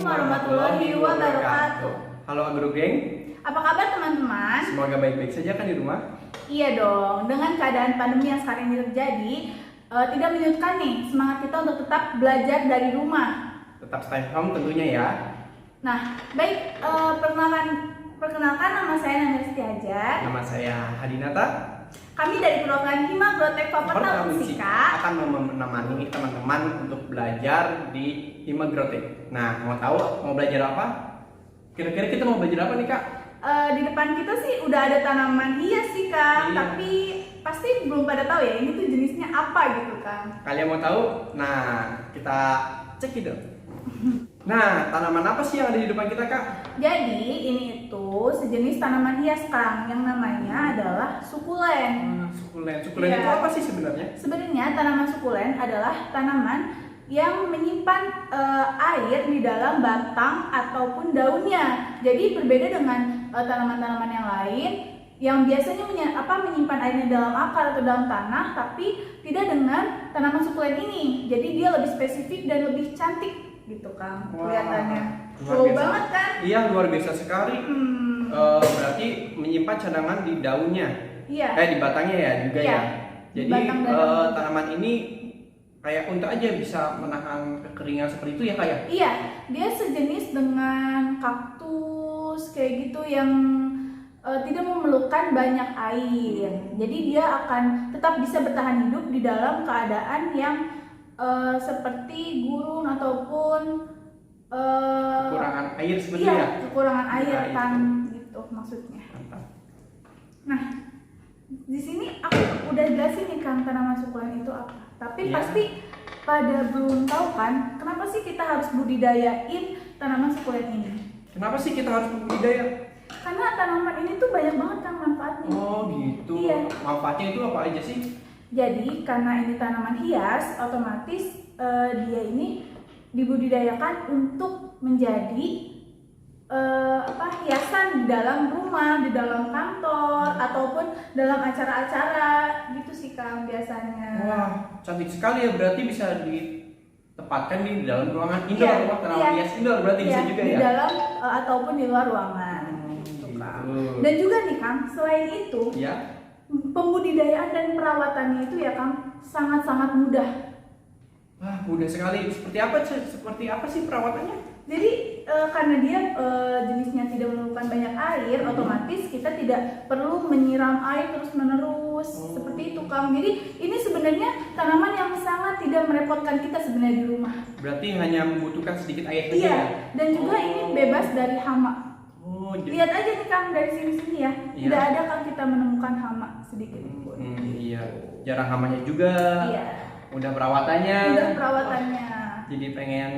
warahmatullahi wabarakatuh. Halo Agro Geng. Apa kabar teman-teman? Semoga baik-baik saja kan di rumah? Iya dong, dengan keadaan pandemi yang sekarang ini terjadi, tidak menyurutkan nih semangat kita untuk tetap belajar dari rumah. Tetap stay home tentunya ya. Nah, baik, perkenalkan nama saya Nanda Setiajar. Nama saya Hadinata. Kami dari program Hima Grotek Fakultas Fisika akan menemani teman-teman untuk belajar di Hima Grotek. Nah, mau belajar apa? Kira-kira kita mau belajar apa nih Kak? Di depan kita sih udah ada tanaman hias sih Kak, Iya. tapi pasti belum pada tahu ya ini tuh jenisnya apa gitu kan. Kalian mau tahu? Nah, kita cek itu. Nah, tanaman apa sih yang ada di depan kita Kak? Jadi ini itu sejenis tanaman hias Kang yang namanya adalah sukulen. Sukulen. Sukulen Iya. itu apa sih sebenarnya? Sebenarnya tanaman sukulen adalah tanaman yang menyimpan air di dalam batang ataupun daunnya. Jadi berbeda dengan tanaman-tanaman yang lain yang biasanya menyimpan airnya dalam akar atau dalam tanah, tapi tidak dengan tanaman sukulen ini. Jadi dia lebih spesifik dan lebih cantik gitu Kang kelihatannya. Wow banget kan? Iya, luar biasa sekali. Berarti menyimpan cadangan di daunnya. Iya. Di batangnya ya juga Iya. ya. Jadi tanaman ini kayak untuk aja bisa menahan kekeringan seperti itu ya kayak. Iya, dia sejenis dengan kaktus kayak gitu yang tidak memerlukan banyak air. Jadi dia akan tetap bisa bertahan hidup di dalam keadaan yang seperti gurun ataupun kekurangan air seperti iya, ya. kekurangan air Nah, kan itu. gitu maksudnya. Mantap. Nah, di sini aku udah jelasin nih Kang tanaman sukulen itu apa. Tapi Iya. pasti pada belum tahu kan kenapa sih kita harus budidayain tanaman sukulen ini? Kenapa sih kita harus budidaya? Karena tanaman ini tuh banyak banget kan manfaatnya. Oh gitu. Iya. Manfaatnya itu apa aja sih? Jadi karena ini tanaman hias, otomatis dia ini dibudidayakan untuk menjadi hiasan di dalam rumah, di dalam kantor, ataupun dalam acara-acara gitu sih Kang biasanya. Wah, cantik sekali ya. Berarti bisa ditempatkan di dalam ruangan indoor, Iya, tanaman iya. hias indoor berarti bisa juga di ya. dalam ataupun di luar ruangan. Gitu, Kang. Dan juga nih Kang, selain itu, Ya. pembudidayaan dan perawatannya itu ya Kang sangat-sangat mudah. Wah, mudah sekali. Seperti apa sih perawatannya? Jadi karena dia jenisnya tidak memerlukan banyak air, otomatis kita tidak perlu menyiram air terus-menerus seperti itu Kang. Jadi ini sebenarnya tanaman yang sangat tidak merepotkan kita sebenarnya di rumah. Berarti hanya membutuhkan sedikit air saja Iya, ya? dan juga ini bebas dari hama. Oh, jadi Lihat aja nih Kang dari sini-sini ya, Iya. tidak ada Kang kita menemukan hama sedikit pun. Iya, jarang hamanya juga. Iya. Udah perawatannya. Udah perawatannya. Jadi pengen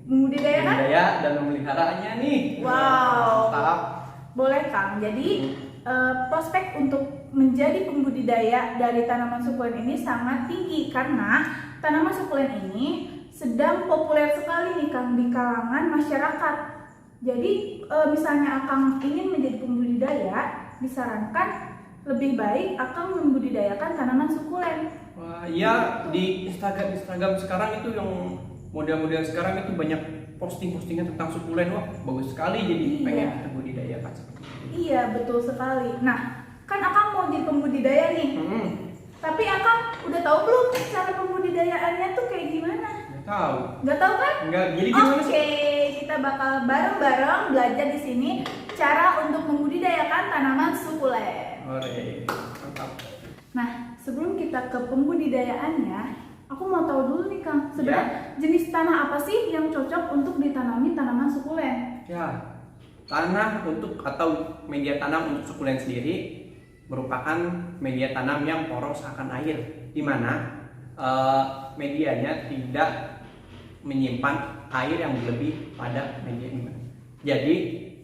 Membudidayakan? budidaya dan memeliharanya nih. Wow. Mantap. Boleh Kang. Jadi prospek untuk menjadi pembudidaya dari tanaman sukulen ini sangat tinggi karena tanaman sukulen ini sedang populer sekali nih Kang di kalangan masyarakat. Jadi misalnya Akang ingin menjadi pembudidaya, disarankan lebih baik Akang membudidayakan tanaman sukulen. Wah, iya, di Instagram sekarang itu yang model-model sekarang itu banyak postingan tentang sukulen. Wah, bagus sekali, jadi Iya. pengen kita budidayakan seperti itu. Iya, betul sekali. Nah, kan Akang mau jadi pembudidaya nih. Tapi Akang udah tahu belum cara pembudidayaannya tuh kayak gimana? Nggak tahu. Nggak tahu kan? Nggak, jadi gimana sih? Oke, kita bakal bareng-bareng belajar di sini cara untuk membudidayakan tanaman sukulen. Ore, mantap. Nah, sebelum kita ke pembudidayaannya, aku mau tahu dulu nih Kang, sebenarnya Ya. jenis tanah apa sih yang cocok untuk ditanami tanaman sukulen? Ya, tanah atau media tanam untuk sukulen sendiri merupakan media tanam yang poros akan air, di mana medianya tidak menyimpan air yang berlebih pada media ini. Jadi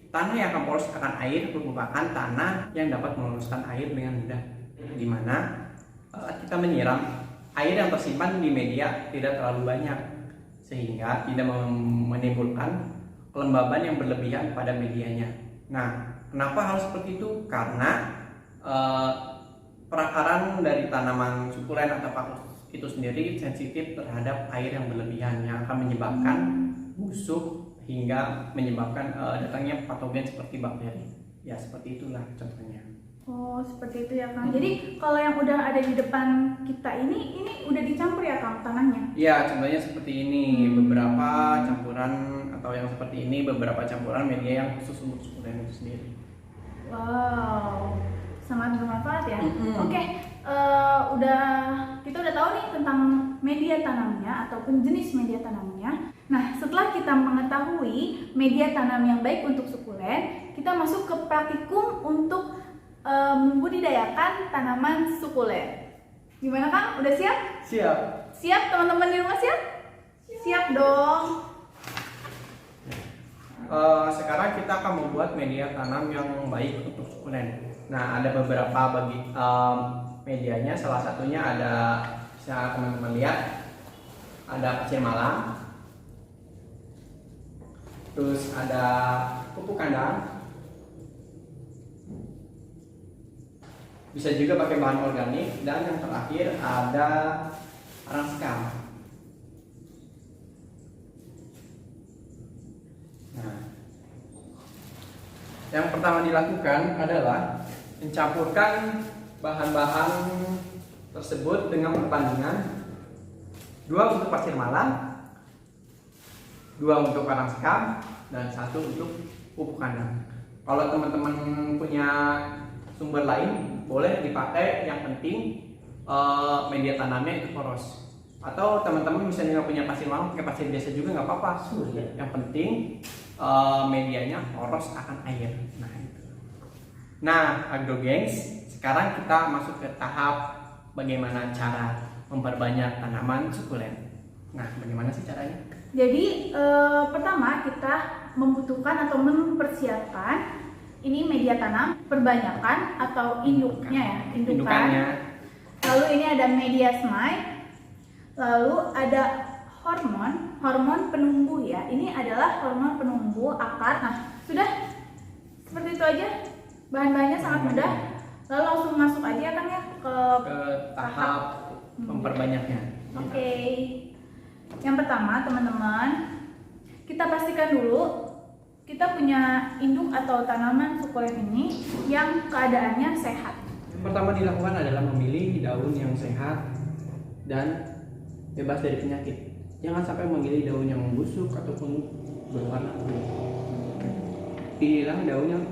tanah yang akan poros akan air merupakan tanah yang dapat meloloskan air dengan mudah, di mana kita menyiram air yang tersimpan di media tidak terlalu banyak sehingga tidak menimbulkan kelembaban yang berlebihan pada medianya. Nah, kenapa harus seperti itu? Karena perakaran dari tanaman sukulen atau kaktus itu sendiri sensitif terhadap air yang berlebihan yang akan menyebabkan busuk hingga menyebabkan datangnya patogen seperti bakteri. Ya seperti itulah contohnya. Oh, seperti itu ya Kang. Jadi kalau yang udah ada di depan kita ini udah dicampur ya Kang tanahnya? Ya, contohnya seperti ini, beberapa campuran atau yang seperti ini beberapa campuran media yang khusus untuk sukulen itu sendiri. Wow, sangat bermanfaat ya. Oke, kita udah tahu nih tentang media tanamnya ataupun jenis media tanamnya. Nah, setelah kita mengetahui media tanam yang baik untuk sukulen, kita masuk ke praktikum untuk membudidayakan tanaman sukulen. Gimana Kang? Udah siap? Siap. Siap teman-teman di rumah siap? Siap dong. Sekarang kita akan membuat media tanam yang baik untuk sukulen. Nah, ada beberapa medianya. Salah satunya ada, bisa teman-teman lihat, ada pasir malam, terus ada pupuk kandang. Bisa juga pakai bahan organik, dan yang terakhir ada arang sekam. Nah, yang pertama dilakukan adalah mencampurkan bahan-bahan tersebut dengan perbandingan 2 untuk pasir malam, 2 untuk arang sekam, dan 1 untuk pupuk kandang. Kalau teman-teman punya sumber lain boleh dipakai, yang penting media tanamnya itu poros. Atau teman-teman misalnya nggak punya pasir malam, pakai pasir biasa juga nggak apa-apa. Yang penting medianya poros akan air. Nah itu. Nah, agrogengs, sekarang kita masuk ke tahap bagaimana cara memperbanyak tanaman sukulen. Nah, bagaimana sih caranya? Jadi pertama kita membutuhkan atau mempersiapkan ini media tanam perbanyakan atau induknya ya, indukannya. Lalu ini ada media semai, lalu ada hormon penumbuh ya. Ini adalah hormon penumbuh akar. Nah, sudah seperti itu aja. Bahan-bahannya sangat mudah. Lalu langsung masuk aja kan ya ke tahap memperbanyaknya. Oke. Yang pertama teman-teman, kita pastikan dulu kita punya induk atau tanaman sukulen ini yang keadaannya sehat. Yang pertama dilakukan adalah memilih daun yang sehat dan bebas dari penyakit. Jangan sampai memilih daun yang membusuk ataupun berwarna kuning. Pilihlah daun yang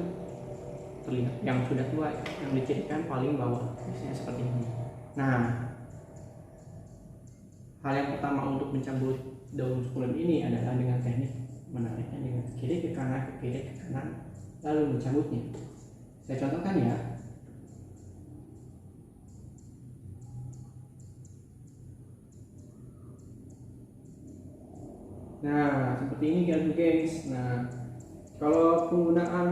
terlihat yang sudah tua, yang dicirikan paling bawah, biasanya seperti ini. Nah, hal yang pertama untuk mencabut daun sukulen ini adalah dengan teknik menariknya dengan kiri ke kanan, ke kiri ke kanan, lalu mencabutnya. Saya contohkan ya. Nah, seperti ini guys. Nah, kalau penggunaan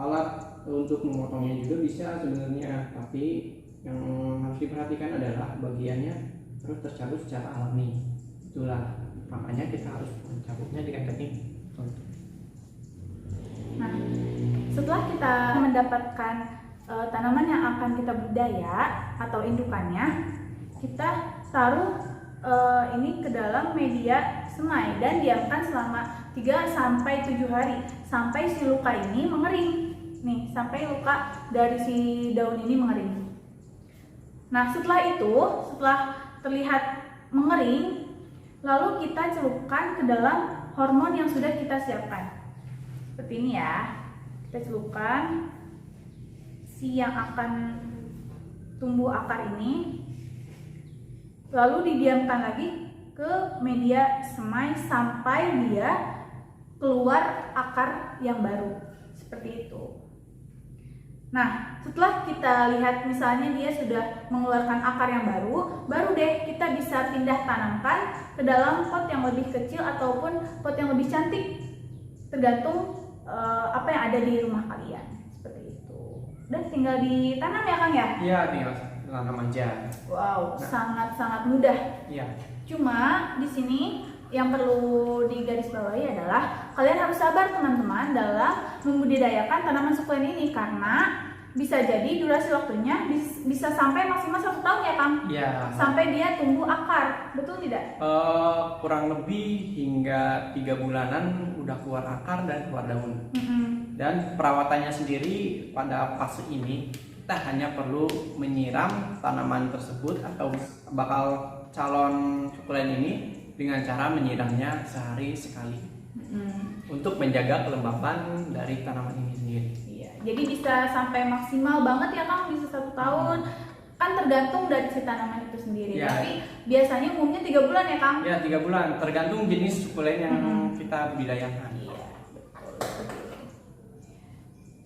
alat untuk memotongnya juga bisa sebenarnya, tapi yang harus diperhatikan adalah bagiannya harus tercabut secara alami. Itulah makanya kita harus mencabutnya dengan teknik tertentu. Nah, setelah kita mendapatkan tanaman yang akan kita budidaya atau indukannya, kita taruh ini ke dalam media semai dan diamkan selama 3-7 hari sampai si luka ini mengering. Nih, sampai luka dari si daun ini mengering. Nah, setelah terlihat mengering, lalu kita celupkan ke dalam hormon yang sudah kita siapkan. Seperti ini ya. Kita celupkan si yang akan tumbuh akar ini. Lalu didiamkan lagi ke media semai sampai dia keluar akar yang baru. Seperti itu. Nah, setelah kita lihat misalnya dia sudah mengeluarkan akar yang baru deh kita bisa pindah tanamkan ke dalam pot yang lebih kecil ataupun pot yang lebih cantik, tergantung apa yang ada di rumah kalian. Seperti itu. Dan tinggal ditanam ya Kang ya? Iya, tinggal tanam aja. Wow, sangat-sangat mudah. Iya. Cuma di sini yang perlu digarisbawahi adalah kalian harus sabar teman-teman dalam membudidayakan tanaman sukulen ini, karena bisa jadi durasi waktunya bisa sampai maksimal 1 tahun ya Kang? Ya. Sampai dia tumbuh akar, betul tidak? Kurang lebih hingga 3 bulanan udah keluar akar dan keluar daun. Dan perawatannya sendiri pada fase ini kita hanya perlu menyiram tanaman tersebut atau bakal calon sukulen ini dengan cara menyiramnya sehari sekali untuk menjaga kelembapan dari tanaman ini sendiri. Iya, jadi bisa sampai maksimal banget ya Kang, bisa 1 tahun. Kan tergantung dari si tanaman itu sendiri. Ya. Tapi biasanya umumnya 3 bulan ya Kang? Ya, 3 bulan tergantung jenis sukulen yang kita budidayakan. Iya, betul.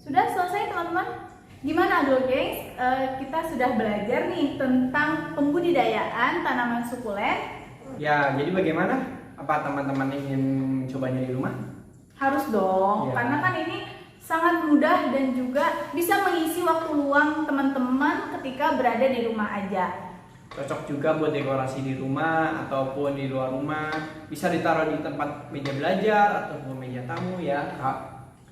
Sudah selesai teman-teman? Gimana Agro Gengs? Kita sudah belajar nih tentang pembudidayaan tanaman sukulen. Ya, jadi bagaimana? Apa teman-teman ingin mencobanya di rumah? Harus dong, Ya. karena kan ini sangat mudah dan juga bisa mengisi waktu luang teman-teman ketika berada di rumah aja. Cocok juga buat dekorasi di rumah ataupun di luar rumah. Bisa ditaruh di tempat meja belajar ataupun meja tamu ya, Kak.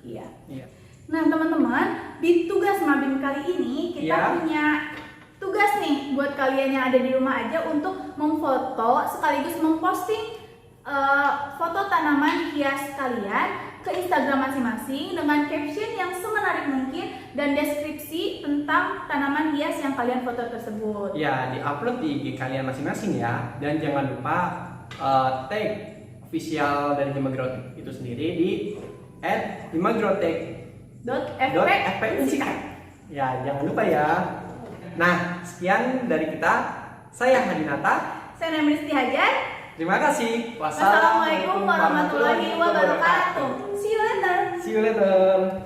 Iya. Iya. Nah teman-teman, di tugas Mabim kali ini kita Ya. punya tugas nih buat kalian yang ada di rumah aja untuk memfoto sekaligus memposting foto tanaman hias kalian ke Instagram masing-masing dengan caption yang semenarik mungkin dan deskripsi tentang tanaman hias yang kalian foto tersebut. Ya, diupload di IG kalian masing-masing ya. Dan jangan lupa tag official dari Himagrotech itu sendiri di @himagrotech.fp. Ya, jangan lupa ya. Nah, sekian dari kita. Saya Hadinata. Saya Namisti Hajar. Terima kasih. Wassalamualaikum warahmatullahi wabarakatuh. See you later. See you later.